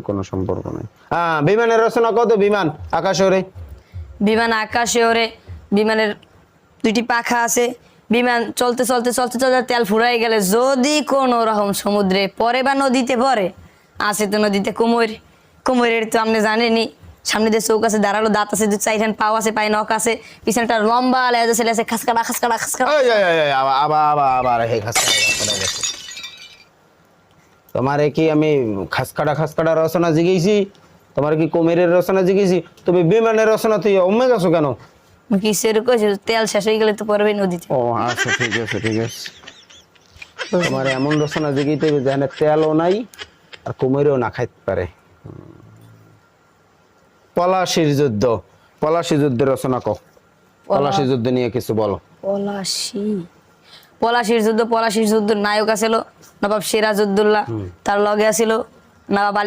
কোনো সম্পর্ক নাই। হ্যাঁ, বিমানের রচনা কত? বিমান আকাশে ওড়ে। বিমান আকাশে ওড়ে, বিমানের দুইটি পাখা আছে। বিমান চলতে চলতে চলতে চলতে তেল ফুরাই গেলে যদি কোন রকম সমুদ্রে পরে বা নদীতে পড়ে, আছে তো নদীতে কুমির। কুমিরের তো আপনি জানেনই, সামনে দিয়ে চৌক আছে, দাঁড়ালো দাঁত আছে, দু চারখান পাও আছে, পায়ে নখ আছে, পিছনে একটা লম্বা লেজ আছে, লেজে খাসকাটা খাসকাটা খাসকাটা। আবার হে খাসকাটা খাসকাটা গেছে। তোমারে কি আমি খাসকাটা খাসকাটা রচনা জিগেছি? তোমার কি কুমিরের রচনা জিগেছি? তুমি বিমানের রচনা তুই অমে গেছো কেন? কিসের কইছে তেল শেষ হয়ে গেলে তো পড়বে নদীতে। ও আচ্ছা, ঠিক আছে ঠিক আছে। তোমার এমন রচনা জিগিতে যেন তেলও নাই আর কুমিরেও না খাইতে পারে। পলাশির যুদ্ধ, পলাশি যুদ্ধের রচনা কও। পলাশি যুদ্ধ নিয়ে কিছু বলো। পলাশি, পলাশির যুদ্ধ নায়ক আছিল নবাব সিরাজউদ্দৌলা, তার লগে আছিল নবাব